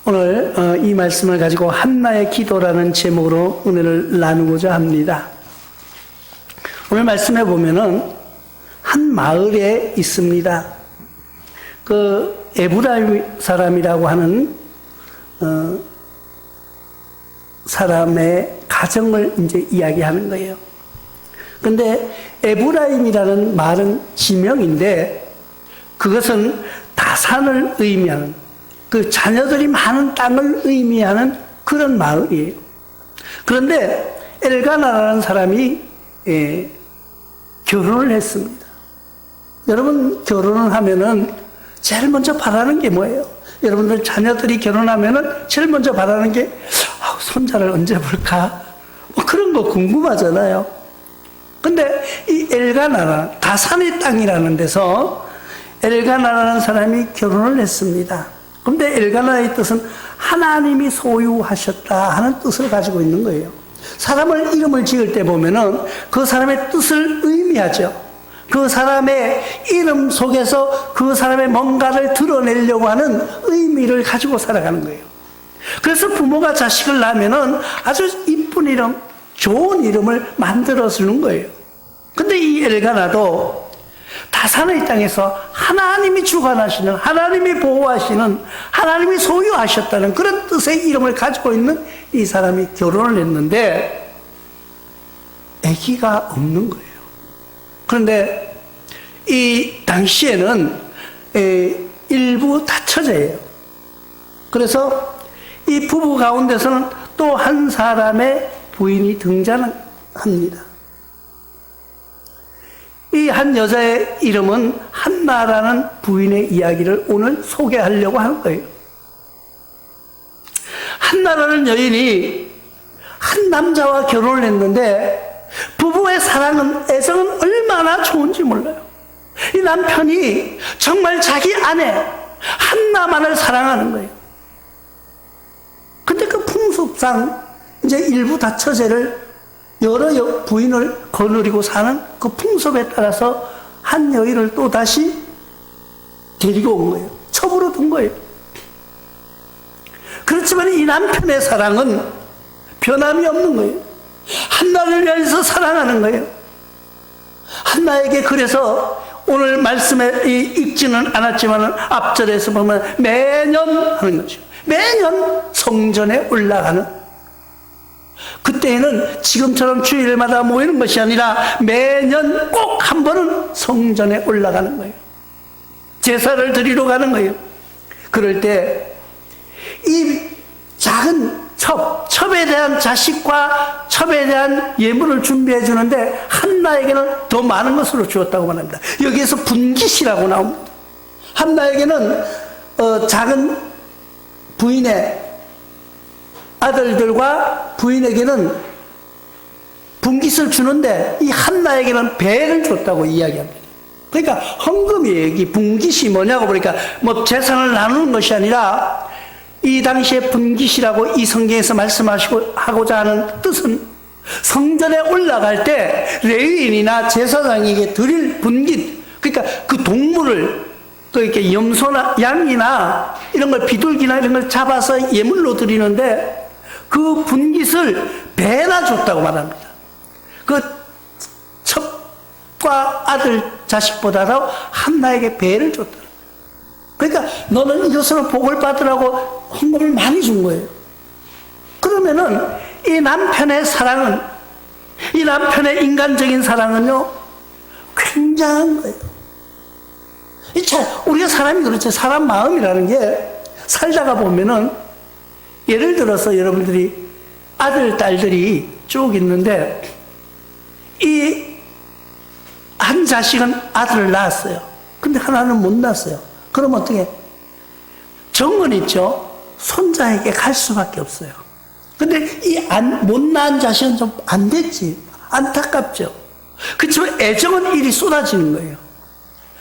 오늘 이 말씀을 가지고 한나의 기도라는 제목으로 은혜를 나누고자 합니다. 오늘 말씀에 보면은 한 마을에 있습니다. 그 에브라임 사람이라고 하는 사람의 가정을 이제 이야기하는 거예요. 근데 에브라임이라는 말은 지명인데 그것은 다산을 의미하는, 그 자녀들이 많은 땅을 의미하는 그런 마을이에요. 그런데 엘가나라는 사람이 결혼을 했습니다. 여러분, 결혼을 하면은 제일 먼저 바라는 게 뭐예요? 여러분들 자녀들이 결혼하면은 제일 먼저 바라는 게 손자를 언제 볼까? 뭐 그런 거 궁금하잖아요. 근데 이 엘가나라, 다산의 땅이라는 데서 엘가나라는 사람이 결혼을 했습니다. 근데 엘가나의 뜻은 하나님이 소유하셨다 하는 뜻을 가지고 있는 거예요. 사람을 이름을 지을 때 보면은 그 사람의 뜻을 의미하죠. 그 사람의 이름 속에서 그 사람의 뭔가를 드러내려고 하는 의미를 가지고 살아가는 거예요. 그래서 부모가 자식을 낳으면은 아주 이쁜 이름, 좋은 이름을 만들어 주는 거예요. 근데 이 엘가나도 다산의 땅에서 하나님이 주관하시는, 하나님이 보호하시는, 하나님이 소유하셨다는 그런 뜻의 이름을 가지고 있는 이 사람이 결혼을 했는데 아기가 없는 거예요. 그런데 이 당시에는 일부 다처제예요. 그래서 이 부부 가운데서는 또 한 사람의 부인이 등장합니다. 이 한 여자의 이름은 한나라는 부인의 이야기를 오늘 소개하려고 하는 거예요. 한나라는 여인이 한 남자와 결혼을 했는데 부부의 사랑은, 애정은 얼마나 좋은지 몰라요. 이 남편이 정말 자기 아내 한나만을 사랑하는 거예요. 근데 그 풍습상 이제 일부 다처제를 여러 부인을 거느리고 사는 그 풍습에 따라서 한 여인을 또 다시 데리고 온 거예요. 첩으로 둔 거예요. 그렇지만 이 남편의 사랑은 변함이 없는 거예요. 한나를 위해서 사랑하는 거예요. 한나에게 그래서 오늘 말씀에 읽지는 않았지만 앞절에서 보면 매년 하는 거죠. 매년 성전에 올라가는, 그때에는 지금처럼 주일마다 모이는 것이 아니라 매년 꼭 한 번은 성전에 올라가는 거예요. 제사를 드리러 가는 거예요. 그럴 때 이 작은 첩에 대한 자식과 첩에 대한 예물을 준비해 주는데 한나에게는 더 많은 것으로 주었다고 말합니다. 여기에서 분깃이라고 나옵니다. 한나에게는 작은 부인의 아들들과 부인에게는 분깃을 주는데 이 한나에게는 배를 줬다고 이야기합니다. 그러니까 헌금이에요. 이 분깃이 뭐냐고 보니까 뭐 재산을 나누는 것이 아니라 이 당시에 분깃이라고 이 성경에서 말씀하고자 하는 뜻은 성전에 올라갈 때 레위인이나 제사장에게 드릴 분깃, 그러니까 그 동물을 또 이렇게 염소나 양이나 이런 걸, 비둘기나 이런 걸 잡아서 예물로 드리는데 그 분깃을 배나 줬다고 말합니다. 그 첩과 아들 자식보다도 한나에게 배를 줬다. 그러니까 너는 이것으로 복을 받으라고 헌금을 많이 준 거예요. 그러면은 이 남편의 사랑은, 이 남편의 인간적인 사랑은요 굉장한 거예요. 우리가 사람이 그렇죠. 사람 마음이라는 게 살다가 보면은, 예를 들어서 여러분들이 아들, 딸들이 쭉 있는데 이 한 자식은 아들을 낳았어요. 근데 하나는 못 낳았어요. 그럼 어떻게? 정은 있죠. 손자에게 갈 수밖에 없어요. 근데 이 못 낳은 자식은 좀 안 됐지. 안타깝죠. 그렇지만 애정은 일이 쏟아지는 거예요.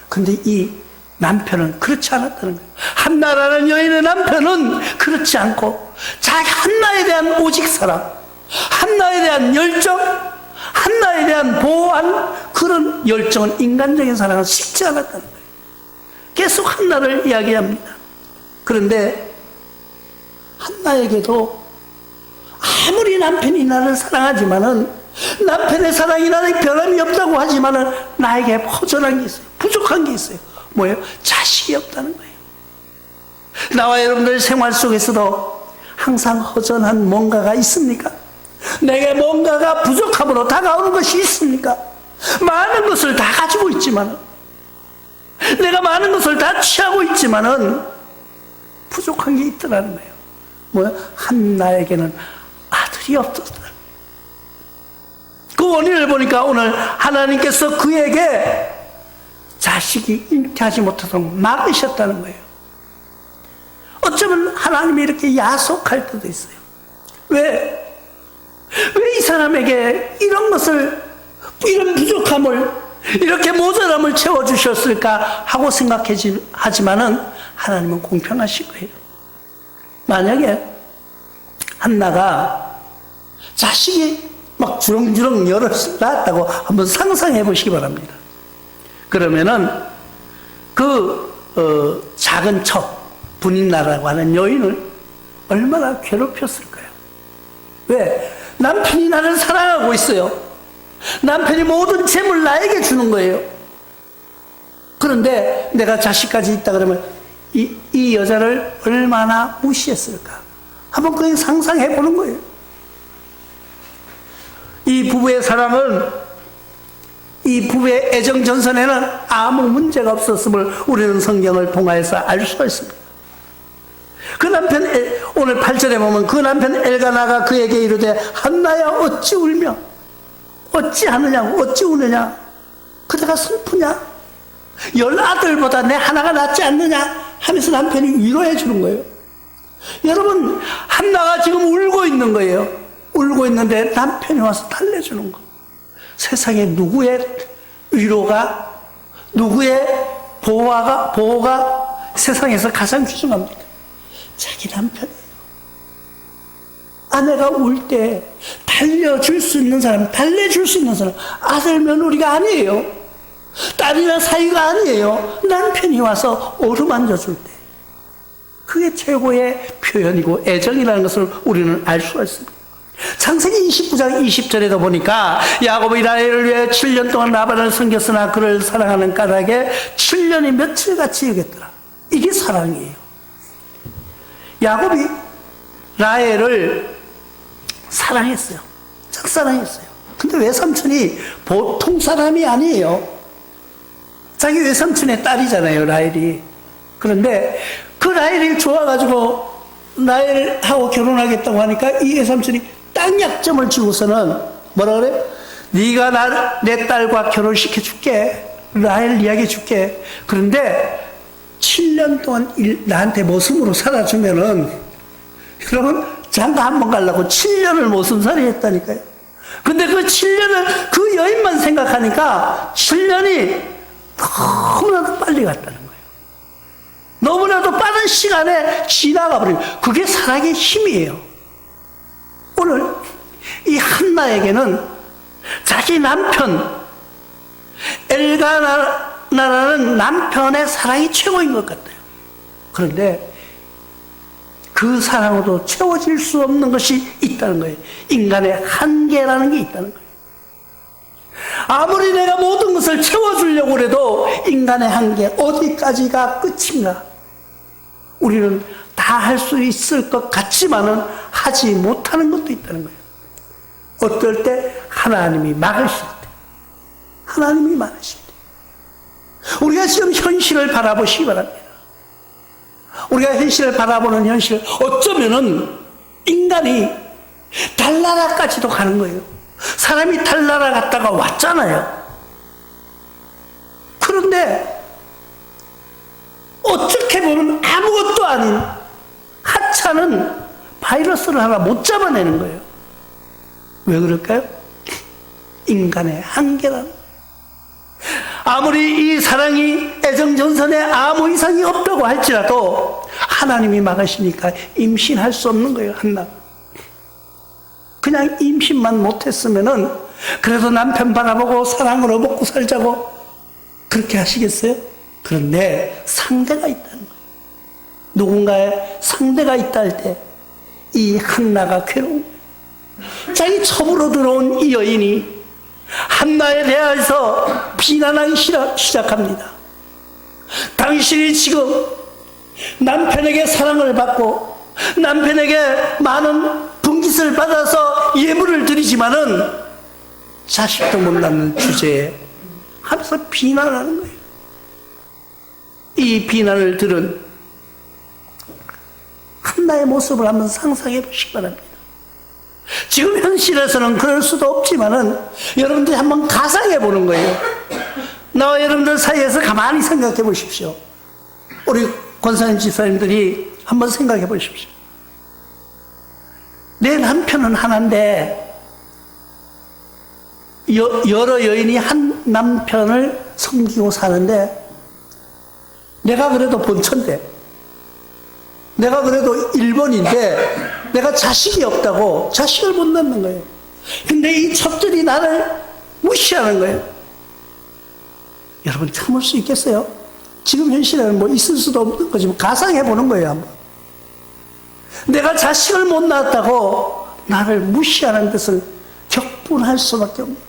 근데 이 남편은 그렇지 않았다는 거예요. 한나라는 여인의 남편은 그렇지 않고 자기 한나에 대한 오직 사랑, 한나에 대한 열정, 한나에 대한 보호한 그런 열정은, 인간적인 사랑은 식지 않았다는 거예요. 계속 한나를 이야기합니다. 그런데 한나에게도 아무리 남편이 나를 사랑하지만은, 남편의 사랑이 나에게 변함이 없다고 하지만은 나에게 허전한 게 있어요. 부족한 게 있어요. 뭐예요? 자식이 없다는 거예요. 나와 여러분들 생활 속에서도 항상 허전한 뭔가가 있습니까? 내게 뭔가가 부족함으로 다가오는 것이 있습니까? 많은 것을 다 가지고 있지만, 내가 많은 것을 다 취하고 있지만은 부족한 게 있더라는 거예요. 뭐야? 한나에게는 아들이 없었다. 그 원인을 보니까 오늘 하나님께서 그에게 자식이 잉태하지 못하도록 막으셨다는 거예요. 어쩌면 하나님이 이렇게 야속할 때도 있어요. 왜 이 사람에게 이런 것을, 이런 부족함을, 이렇게 모자람을 채워주셨을까 하고 생각하지만은 하나님은 공평하신 거예요. 만약에 한나가 자식이 막 주렁주렁 여럿 낳았다고 한번 상상해 보시기 바랍니다. 그러면은 작은 척, 분인나라고 하는 여인을 얼마나 괴롭혔을까요? 왜? 남편이 나를 사랑하고 있어요. 남편이 모든 재물 나에게 주는 거예요. 그런데 내가 자식까지 있다 그러면 이 여자를 얼마나 무시했을까? 한번 그냥 상상해 보는 거예요. 이 부부의 사랑은, 이 부부의 애정 전선에는 아무 문제가 없었음을 우리는 성경을 통하여서 알 수가 있습니다. 그 남편, 오늘 8절에 보면 그 남편 엘가나가 그에게 이르되 한나야 어찌 울며 어찌 하느냐고, 어찌 우느냐, 그대가 슬프냐, 10아들보다 내 하나가 낫지 않느냐 하면서 남편이 위로해 주는 거예요. 여러분, 한나가 지금 울고 있는 거예요. 울고 있는데 남편이 와서 달래주는 거. 세상에 누구의 위로가, 누구의 보호가 세상에서 가장 귀중합니까? 자기 남편이에요. 아내가 울 때 달래줄 수 있는 사람, 아들 며느리가 아니에요. 딸이나 사위가 아니에요. 남편이 와서 어루만져 줄 때, 그게 최고의 표현이고 애정이라는 것을 우리는 알 수가 있습니다. 창세기 29장 20절에도 보니까 야곱이 라헬을 위해 7년 동안 라반을 섬겼으나 그를 사랑하는 까닭에 7년이 며칠같이 여겼더라. 이게 사랑이에요. 야곱이 라헬을 사랑했어요. 짝사랑했어요. 근데 외삼촌이 보통 사람이 아니에요. 자기 외삼촌의 딸이잖아요, 라헬이. 그런데 그 라헬이 좋아가지고 라헬하고 결혼하겠다고 하니까 이 외삼촌이 딱 약점을 주고서는 뭐라 그래? 네가 내 딸과 결혼시켜줄게. 라헬 이야기해 줄게. 그런데 7년 동안 나한테 모습으로 살아주면은, 여러분, 장가 한번 가려고 7년을 모순살이 했다니까요. 근데 그 7년을 그 여인만 생각하니까 7년이 너무나도 빨리 갔다는 거예요. 너무나도 빠른 시간에 지나가 버려요. 그게 사랑의 힘이에요. 오늘 이 한나에게는 자기 남편 엘가나라는 남편의 사랑이 최고인 것 같아요. 그런데 그 사랑으로 채워질 수 없는 것이 있다는 거예요. 인간의 한계라는 게 있다는 거예요. 아무리 내가 모든 것을 채워주려고 해도 인간의 한계, 어디까지가 끝인가? 우리는 다 할 수 있을 것 같지만은 하지 못하는 것도 있다는 거예요. 어떨 때? 하나님이 막으실 때. 하나님이 막으실 때. 우리가 지금 현실을 바라보시기 바랍니다. 우리가 현실을 바라보는 현실, 어쩌면은 인간이 달나라까지도 가는 거예요. 사람이 달나라 갔다가 왔잖아요. 그런데 어떻게 보면 아무것도 아닌 하찮은 바이러스를 하나 못 잡아내는 거예요. 왜 그럴까요? 인간의 한계라는 거예요. 아무리 이 사랑이 애정전선에 아무 이상이 없다고 할지라도 하나님이 막으시니까 임신할 수 없는 거예요. 한나 그냥 임신만 못했으면은 그래도 남편 바라보고 사랑으로 먹고 살자고 그렇게 하시겠어요? 그런데 상대가 있다는 거예요. 누군가의 상대가 있다 할 때 이 한나가 괴로운 거예요. 자기 첩으로 들어온 이 여인이 한나에 대해서 비난하기 시작합니다. 당신이 지금 남편에게 사랑을 받고 남편에게 많은 분깃을 받아서 예물을 드리지만은 자식도 못 낳는 주제에 하면서 비난하는 거예요. 이 비난을 들은 한나의 모습을 한번 상상해 보시기 바랍니다. 지금 현실에서는 그럴 수도 없지만은 여러분들이 한번 가상해 보는 거예요. 나와 여러분들 사이에서 가만히 생각해 보십시오. 우리 권사님 집사님들이 한번 생각해 보십시오. 내 남편은 하나인데 여러 여인이 한 남편을 섬기고 사는데 내가 그래도 본처인데 내가 그래도 1번인데 내가 자식이 없다고 자식을 못 낳는 거예요. 근데 이 첩들이 나를 무시하는 거예요. 여러분 참을 수 있겠어요? 지금 현실에는 뭐 있을 수도 없는 거지만 가상해 보는 거예요. 한번. 내가 자식을 못 낳았다고 나를 무시하는 것을 격분할 수밖에 없는 거예요.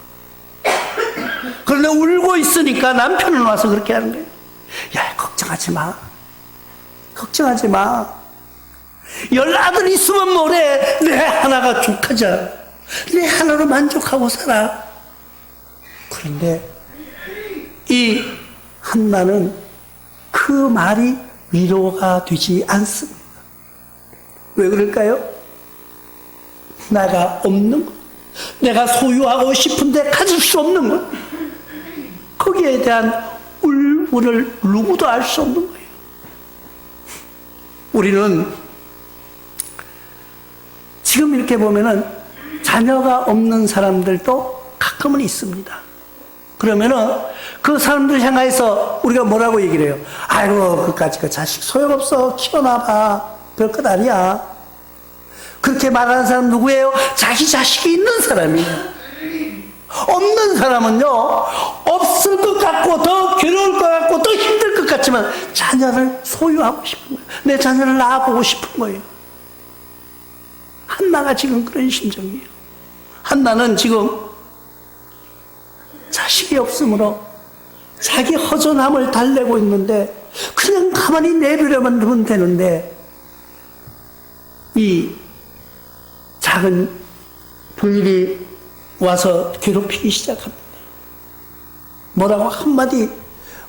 그런데 울고 있으니까 남편은 와서 그렇게 하는 거예요. 야, 걱정하지 마. 걱정하지 마. 10아들 있으면 뭐래. 내 하나가 족하자. 내 하나로 만족하고 살아. 그런데 이 한나는 그 말이 위로가 되지 않습니다. 왜 그럴까요? 나가 없는 것, 내가 소유하고 싶은데 가질 수 없는 것, 거기에 대한 울분을 누구도 알 수 없는 거예요. 우리는 지금 이렇게 보면은 자녀가 없는 사람들도 가끔은 있습니다. 그러면은 그 사람들 향해서 우리가 뭐라고 얘기를 해요? 아이고, 그까짓 그 자식 소용없어. 키워놔봐. 별것 아니야. 그렇게 말하는 사람 누구예요? 자기 자식이 있는 사람이에요. 없는 사람은요, 없을 것 같고 더 괴로울 것 같고 더 힘들 것 같지만 자녀를 소유하고 싶은 거예요. 내 자녀를 낳아보고 싶은 거예요. 한나가 지금 그런 심정이에요. 한나는 지금 자식이 없으므로 자기 허전함을 달래고 있는데 그냥 가만히 내버려만 두면 되는데 이 작은 부인이 와서 괴롭히기 시작합니다. 뭐라고 한마디,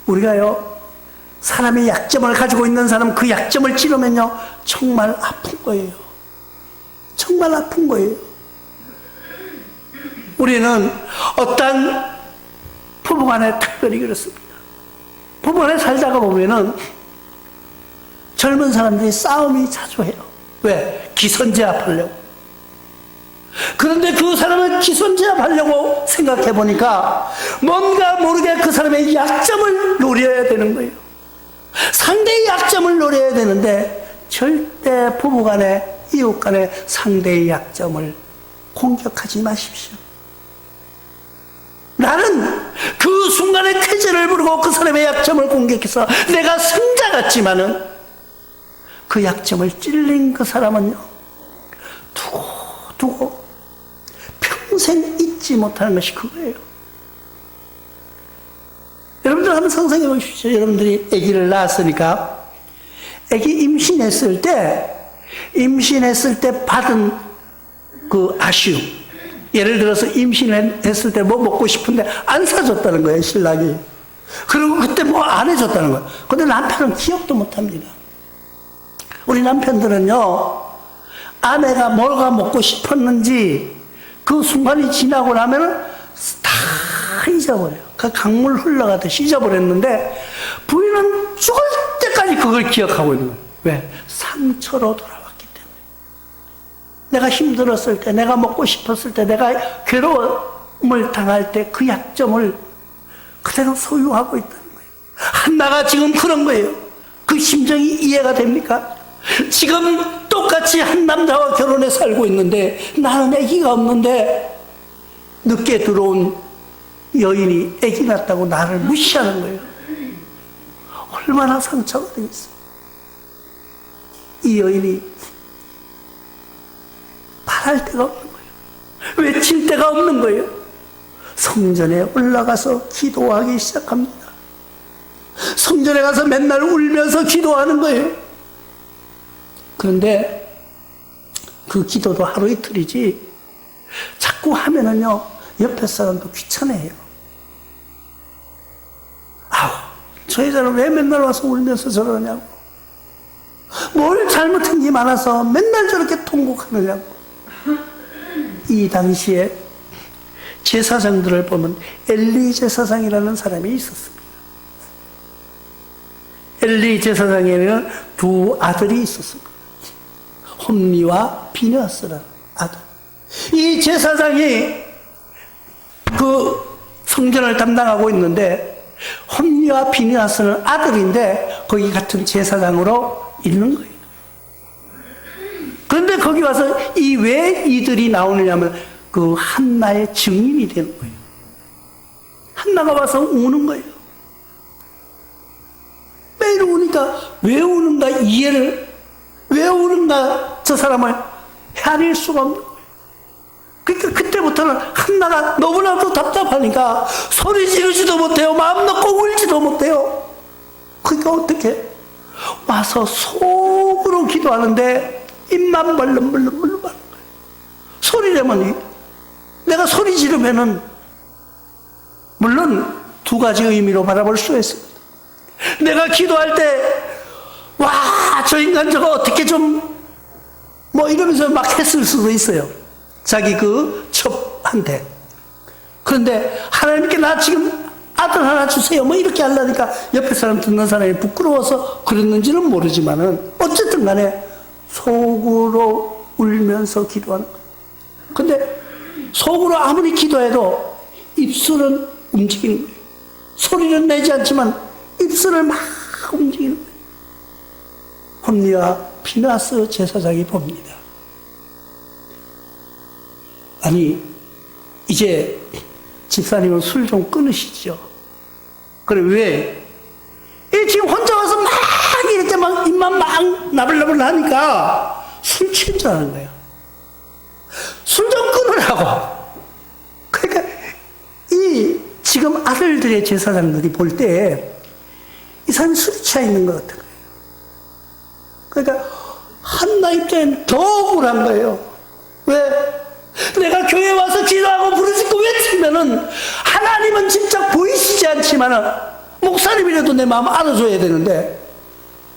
우리가요 사람의 약점을 가지고 있는 사람 그 약점을 찌르면요 정말 아픈 거예요. 정말 아픈 거예요. 우리는 어떤 부부간에 특별히 그렇습니다. 부부간에 살다가 보면은 젊은 사람들이 싸움이 자주 해요. 왜? 기선제압하려고. 그런데 그 사람을 기선제압하려고 생각해 보니까 뭔가 모르게 그 사람의 약점을 노려야 되는 거예요. 상대의 약점을 노려야 되는데 절대 부부간에 이웃간에 상대의 약점을 공격하지 마십시오. 나는 그 순간에 쾌재를 부르고 그 사람의 약점을 공격해서 내가 승자 같지만은 그 약점을 찔린 그 사람은요 두고 평생 잊지 못하는 것이 그거예요. 여러분들 한번 상상해 보십시오. 여러분들이 아기를 낳았으니까 아기 임신했을 때 받은 그 아쉬움, 예를 들어서 임신했을 때 뭐 먹고 싶은데 안 사줬다는 거예요, 신랑이. 그리고 그때 뭐 안 해줬다는 거예요. 근데 남편은 기억도 못 합니다. 우리 남편들은요, 아내가 뭐가 먹고 싶었는지 그 순간이 지나고 나면은 다 잊어버려요. 그 강물 흘러가듯이 잊어버렸는데 부인은 죽을 때까지 그걸 기억하고 있는 거예요. 왜? 상처로 돌아왔기 때문에. 내가 힘들었을 때, 내가 먹고 싶었을 때, 내가 괴로움을 당할 때 그 약점을 그대로 소유하고 있다는 거예요. 한나가 지금 그런 거예요. 그 심정이 이해가 됩니까? 지금 똑같이 한 남자와 결혼해 살고 있는데 나는 아기가 없는데 늦게 들어온 여인이 아기 낳았다고 나를 무시하는 거예요. 얼마나 상처가 되겠어요. 이 여인이 말할 데가 없는 거예요. 외칠 데가 없는 거예요. 성전에 올라가서 기도하기 시작합니다. 성전에 가서 맨날 울면서 기도하는 거예요. 그런데 그 기도도 하루 이틀이지 자꾸 하면은요 옆에 사람도 귀찮아해요. 아우, 저 여자는 왜 맨날 와서 울면서 저러냐고, 뭘 잘못한 게 많아서 맨날 저렇게 통곡하느냐고. 이 당시에 제사장들을 보면 엘리 제사장이라는 사람이 있었습니다. 엘리 제사장에는 두 아들이 있었습니다. 홈리와 비느하스라는 아들. 이 제사장이 그 성전을 담당하고 있는데 홈리와 비느하스는 아들인데 거기 같은 제사장으로 있는 거예요. 그런데 거기 와서 이 왜 이들이 나오느냐면 그 한나의 증인이 되는 거예요. 한나가 와서 우는 거예요. 매일 우니까 왜 우는가 이해를, 왜 우는가 저 사람을 헤아릴 수가 없는 거예요. 그러니까 그때부터는 한나가 너무나도 답답하니까 소리 지르지도 못해요. 마음 놓고 울지도 못해요. 그러니까 어떻게 와서 속으로 기도하는데 입만 벌렁벌렁 하는 거예요. 소리 내면, 내가 소리 지르면은 물론 두 가지 의미로 바라볼 수 있습니다. 내가 기도할 때 와, 저 인간 저거 어떻게 좀 뭐 이러면서 막 했을 수도 있어요. 자기 그 첩한테. 그런데 하나님께 나 지금 아들 하나 주세요 뭐 이렇게 하려니까 옆에 사람 듣는 사람이 부끄러워서 그랬는지는 모르지만은 어쨌든 간에 속으로 울면서 기도하는 거예요. 근데 속으로 아무리 기도해도 입술은 움직이는 거예요. 소리는 내지 않지만 입술을 막 움직이는 거예요. 홈리와 비느하스 제사장이 봅니다. 아니, 이제 집사님은 술 좀 끊으시죠. 그래, 왜? 지금 혼자 와서 막 이렇게 막 입만 막 나불나불 하니까 술 취한 줄 아는 거예요. 술 좀 끊으라고. 그러니까 이 지금 아들들의 제사장들이 볼 때 이 사람이 술이 취해 있는 것 같은 거예요. 그러니까 한나 입장엔 더 억울한 거예요. 왜? 내가 교회 와서 기도하고 부르짖고 외치면은 하나님은 진짜 보이시지 않지만은 목사님이라도 내 마음 알아줘야 되는데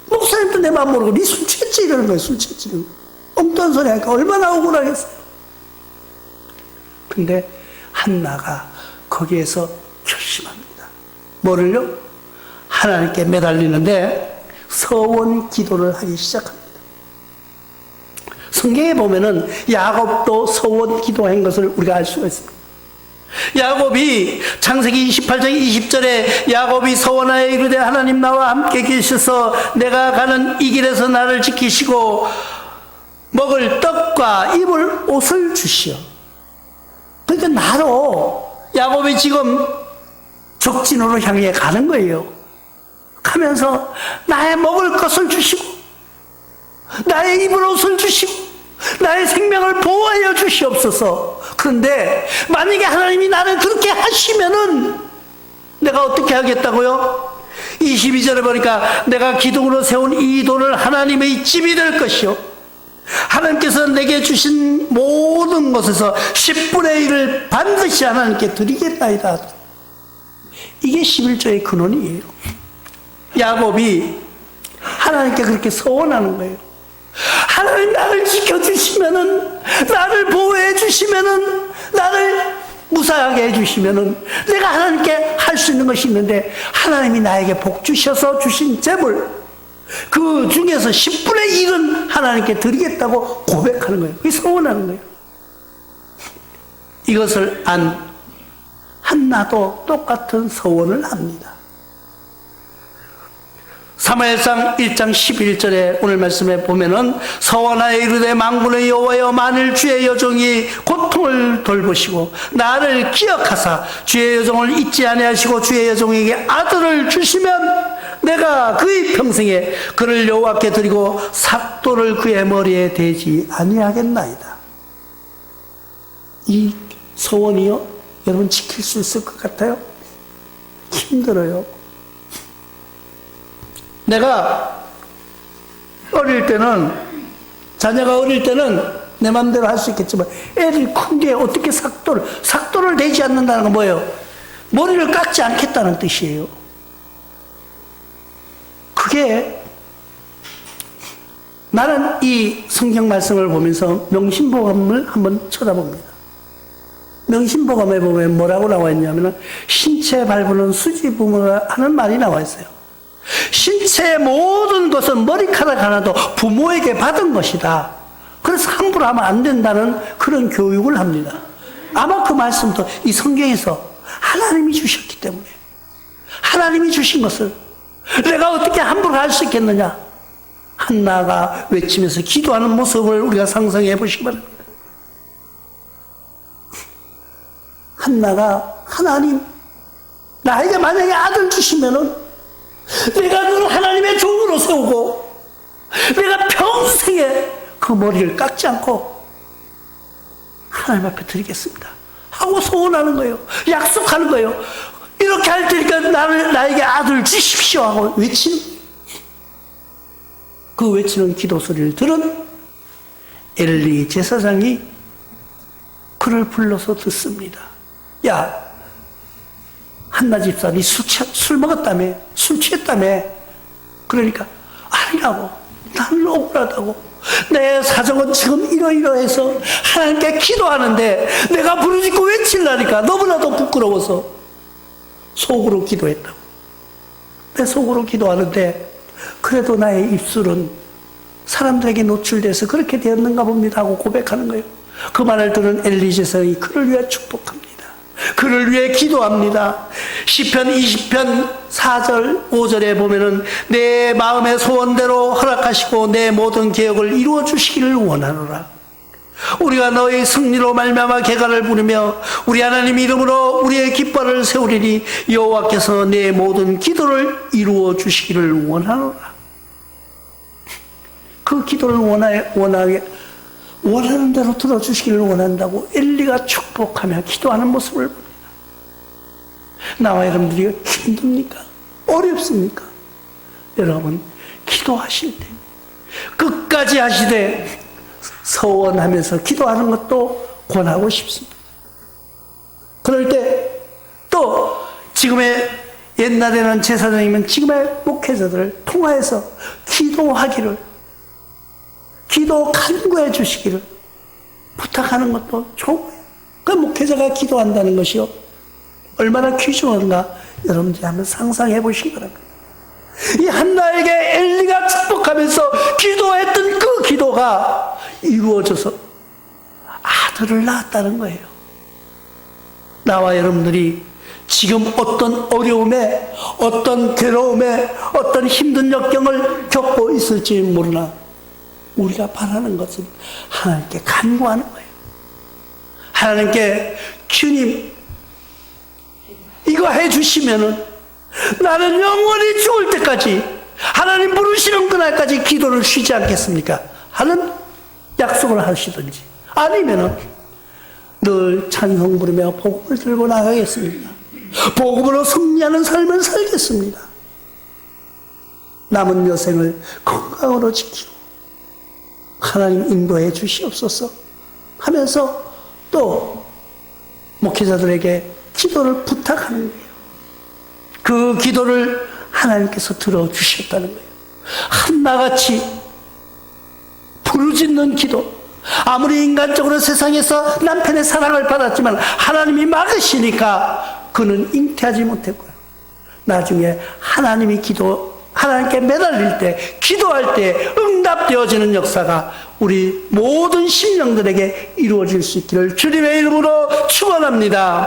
목사님도 내 마음 모르고 니 술 취했지 이러는 거예요. 술 취했지. 엉뚱한 소리 하니까 얼마나 억울하겠어요. 근데 한나가 거기에서 결심합니다. 뭐를요? 하나님께 매달리는데 서원 기도를 하기 시작합니다. 성경에 보면은 야곱도 서원 기도한 것을 우리가 알 수가 있습니다. 야곱이 창세기 28장 20절에 야곱이 서원하여 이르되 하나님 나와 함께 계셔서 내가 가는 이 길에서 나를 지키시고 먹을 떡과 입을 옷을 주시오. 그러니까 나로 야곱이 지금 적진으로 향해 가는 거예요. 가면서 나의 먹을 것을 주시고 나의 입을 옷을 주시고 나의 생명을 보호하여 주시옵소서. 그런데 만약에 하나님이 나를 그렇게 하시면은 내가 어떻게 하겠다고요? 22절에 보니까 내가 기둥으로 세운 이 돌을 하나님의 집이 될 것이요 하나님께서 내게 주신 모든 것에서 10분의 1을 반드시 하나님께 드리겠나이다. 이게 11조의 근원이에요. 야곱이 하나님께 그렇게 서원하는 거예요. 하나님 나를 지켜주시면은, 나를 보호해 주시면은, 나를 무사하게 해주시면은 내가 하나님께 할 수 있는 것이 있는데 하나님이 나에게 복 주셔서 주신 재물 그 중에서 10분의 1은 하나님께 드리겠다고 고백하는 거예요. 그게 서원하는 거예요. 이것을 안 한나도 똑같은 서원을 합니다. 사무엘상 1장 11절에 오늘 말씀에 보면은 서원하여 이르되 만군의 여호와여 만일 주의 여종이 고통을 돌보시고 나를 기억하사 주의 여종을 잊지 아니하시고 주의 여종에게 아들을 주시면 내가 그의 평생에 그를 여호와께 드리고 삭도를 그의 머리에 대지 아니하겠나이다. 이 소원이요, 여러분 지킬 수 있을 것 같아요? 힘들어요. 내가 어릴 때는, 자녀가 어릴 때는 내 마음대로 할 수 있겠지만, 애들이 큰 게 어떻게 삭도를 내지 않는다는 건 뭐예요? 머리를 깎지 않겠다는 뜻이에요. 그게, 나는 이 성경 말씀을 보면서 명심보감을 한번 쳐다봅니다. 명심보감에 보면 뭐라고 나와 있냐면, 신체 발부는 수지부모라 하는 말이 나와 있어요. 신체의 모든 것은 머리카락 하나도 부모에게 받은 것이다. 그래서 함부로 하면 안 된다는 그런 교육을 합니다. 아마 그 말씀도 이 성경에서 하나님이 주셨기 때문에, 하나님이 주신 것을 내가 어떻게 함부로 할 수 있겠느냐. 한나가 외치면서 기도하는 모습을 우리가 상상해 보시기 바랍니다. 한나가, 하나님, 나에게 만약에 아들 주시면은 내가 그걸 하나님의 종으로 세우고 내가 평생에 그 머리를 깎지 않고 하나님 앞에 드리겠습니다 하고 소원하는 거예요. 약속하는 거예요. 이렇게 할 테니까 나에게 아들 주십시오 하고 외치는 거예요. 그 외치는 기도 소리를 들은 엘리 제사장이 그를 불러서 듣습니다. 야, 한나 집사, 니 술 먹었다며? 술 취했다며? 그러니까, 아니라고. 나는 억울하다고. 내 사정은 지금 이러이러해서 하나님께 기도하는데 내가 부르짖고 외치려니까 너무나도 부끄러워서 속으로 기도했다고. 내 속으로 기도하는데 그래도 나의 입술은 사람들에게 노출돼서 그렇게 되었는가 봅니다 하고 고백하는 거예요. 그 말을 들은 엘리 제사장이 그를 위해 축복합니다. 그를 위해 기도합니다. 시편 20편 4절 5절에 보면은 내 마음의 소원대로 허락하시고 내 모든 계획을 이루어 주시기를 원하노라. 우리가 너의 승리로 말미암아 개가를 부르며 우리 하나님 이름으로 우리의 깃발을 세우리니 여호와께서 내 모든 기도를 이루어 주시기를 원하노라. 그 기도를 원하는 대로 들어주시기를 원한다고 엘리가 축복하며 기도하는 모습을 봅니다. 나와 여러분들이 힘듭니까? 어렵습니까? 여러분, 기도하실 때 끝까지 하시되 서원하면서 기도하는 것도 권하고 싶습니다. 그럴 때 또 지금의 옛날에는 제사장이면 지금의 목회자들을 통하여서 기도 간구해 주시기를 부탁하는 것도 좋은 거예요. 그 목회자가 기도한다는 것이요, 얼마나 귀중한가 여러분들이 한번 상상해 보시기 바랍니다. 이 한나에게 엘리가 축복하면서 기도했던 그 기도가 이루어져서 아들을 낳았다는 거예요. 나와 여러분들이 지금 어떤 어려움에, 어떤 괴로움에, 어떤 힘든 역경을 겪고 있을지 모르나 우리가 바라는 것은 하나님께 간구하는 거예요. 하나님께, 주님, 이거 해주시면은 나는 영원히 죽을 때까지 하나님 부르시는 그날까지 기도를 쉬지 않겠습니까? 하는 약속을 하시든지, 아니면은 늘 찬송 부르며 복음을 들고 나가겠습니다. 복음으로 승리하는 삶을 살겠습니다. 남은 여생을 건강으로 지키고 하나님 인도해 주시옵소서 하면서 또 목회자들에게 기도를 부탁하는 거예요. 그 기도를 하나님께서 들어주셨다는 거예요. 한나같이 부르짖는 기도, 아무리 인간적으로 세상에서 남편의 사랑을 받았지만 하나님이 막으시니까 그는 잉태하지 못했고요. 나중에 하나님께 매달릴 때, 기도할 때 응답되어지는 역사가 우리 모든 심령들에게 이루어질 수 있기를 주님의 이름으로 축원합니다.